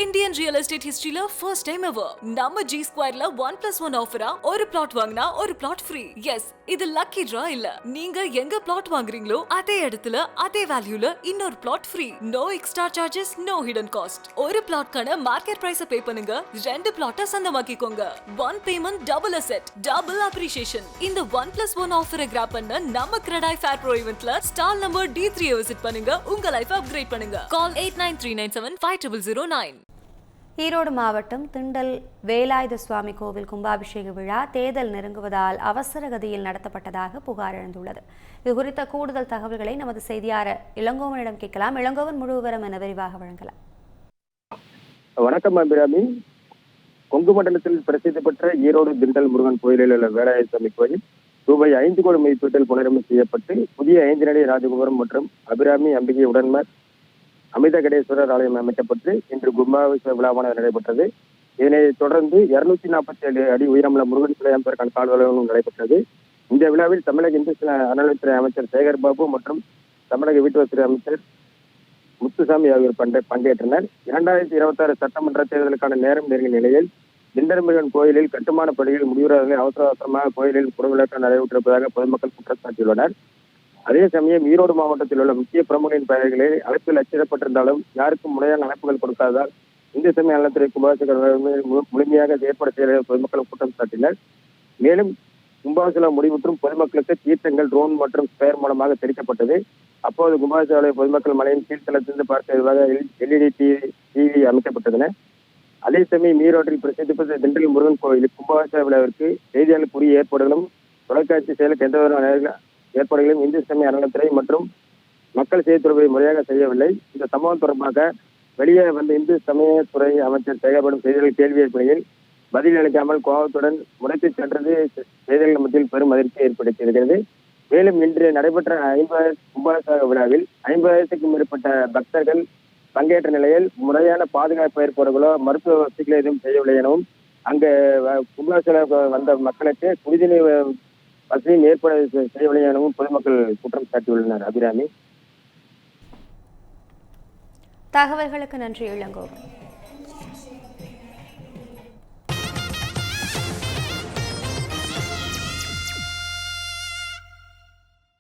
Indian real estate ஹிஸ்டரியில first time ever நம்ம G Squareல 1+1 ஆஃபரா ஒரு பிளாட் வாங்கினா ஒரு பிளாட் ஃப்ரீ. எஸ், இது லக்கி டிரா இல்ல. நீங்க எங்க பிளாட் வாங்குறீங்களோ அதே இடத்துல அதே வேல்யூல இன்னொரு flat free. No extra charges, no hidden cost. ஒரு பிளாட்கான மார்க்கெட் பிரைஸ பே பண்ணுங்க, 2 பிளாட்ட சொந்தமாக்கிக்கோங்க. One payment double asset, double appreciation. இந்த 1+1 ஆஃபரை கிராப் பண்ண நம்ம கிரெடாய் ஃபேர் ப்ரோ ஈவென்ட்ல ஸ்டால் நம்பர் D3 விசிட் பண்ணுங்க, உங்க லைஃப் அப்கிரேட் பண்ணுங்க. கால் 8939750009. ஈரோடு மாவட்டம் திண்டல் வேலாயுத சுவாமி கோவில் கும்பாபிஷேக விழா தேர்தல் நெருங்குவதால் அவசர கதியில் நடத்தப்பட்டதாக புகார் எழுந்துள்ளது. இது குறித்த கூடுதல் தகவல்களை நமது செய்தியாளர் இளங்கோவனிடம் கேட்கலாம். இளங்கோவன், முழு விவரம் என விரிவாக வழங்கலாம். வணக்கம் அபிராமி. கொங்கு மண்டலத்தில் பிரசித்தி பெற்ற ஈரோடு திண்டல் முருகன் கோயிலில் உள்ள வேலாயுத சுவாமி கோயில் ரூபாய் 5 கோடி மதிப்பீட்டில் புனரமைப்பு செய்யப்பட்டு புதிய 5 நிலை ராஜகோபுரம் மற்றும் அபிராமி அம்பிகை உடன்மர் அமித கடேஸ்வரர் ஆலயம் அமைக்கப்பட்டு இன்று கும்பாபிஷேக விழாவானது நடைபெற்றது. இதனைத் தொடர்ந்து 247 அடி உயரமுள்ள முருகன் சிலை அமைப்பதற்கான கால்வளவும் நடைபெற்றது. இந்த விழாவில் தமிழக இந்து அறநிலையத்துறை அமைச்சர் சேகர் பாபு மற்றும் தமிழக வீட்டுவசதி அமைச்சர் முத்துசாமி ஆகியோர் பங்கேற்றனர். 2026 சட்டமன்ற தேர்தலுக்கான நேரம் நெருங்கிய நிலையில் திண்டல் முருகன் கோயிலில் கட்டுமான பணிகள் முடிவுறாத அவசரமாக கோயிலில் குடவிளக்கம் நடைபெற்றிருப்பதாக பொதுமக்கள் குற்றம் சாட்டியுள்ளனர். அதே சமயம் ஈரோடு மாவட்டத்தில் உள்ள முக்கிய பிரமுகரின் பெயர்களை அழைப்பில் அச்சிடப்பட்டிருந்தாலும் யாருக்கும் முறையான அழைப்புகள் கொடுக்காததால் இந்து சமய நலத்துறை கும்பாபிஷேகம் முழுமையாக ஏற்பாடு செய்ய பொதுமக்கள் குற்றம் சாட்டினர். மேலும் கும்பாபிஷேகம் முடிவுற்றும் பொதுமக்களுக்கு தீர்த்தங்கள் ட்ரோன் மற்றும் ஸ்பேர் மூலமாக தெரிவிக்கப்பட்டது. அப்போது கும்பாபிஷேக பொதுமக்கள் மலையின் கீழ்த்தளத்திலிருந்து பார்க்க LED டிவி அமைக்கப்பட்டன. அதே சமயம் ஈரோட்டில் பிரசித்தி பெற்ற திண்டல் முருகன் கோயில் கும்பாபிஷேக விழாவிற்கு செய்தியாளர்களுக்குரிய ஏற்பாடுகளும் தொலைக்காட்சி செயலுக்கு எந்தவித ஏற்பாடுகளையும் இந்து சமய அறநிலையத்துறை மற்றும் மக்கள் செய்தித்துறை முறையாக செய்யவில்லை. இந்த சம்பவம் தொடர்பாக வெளியே வந்த இந்து சமயத்துறை அமைச்சர் செய்யப்படும் செய்திகள் கேள்வி ஏற்படையில் பதில் அளிக்காமல் கோபத்துடன் முறைத்து சென்றது செய்திகள் மத்தியில் பெரும் அதிர்ச்சி ஏற்படுத்தியிருக்கிறது. மேலும் இன்று நடைபெற்ற 50 கும்பாபிஷேக விழாவில் 50,000க்கும் மேற்பட்ட பக்தர்கள் பங்கேற்ற நிலையில் முறையான பாதுகாப்பு ஏற்பாடுகளோ மருத்துவ வசதிகளோ எதுவும் செய்யவில்லை எனவும் அங்கு கும்பாபிஷேக வந்த மக்களுக்கு குடிநீர் வசதியும் ஏற்பாடு செய்யவில்லை எனவும் பொதுமக்கள் குற்றம் சாட்டியுள்ளனர். அபிராமி, தகவல்களுக்கு நன்றி இளங்கோவன்.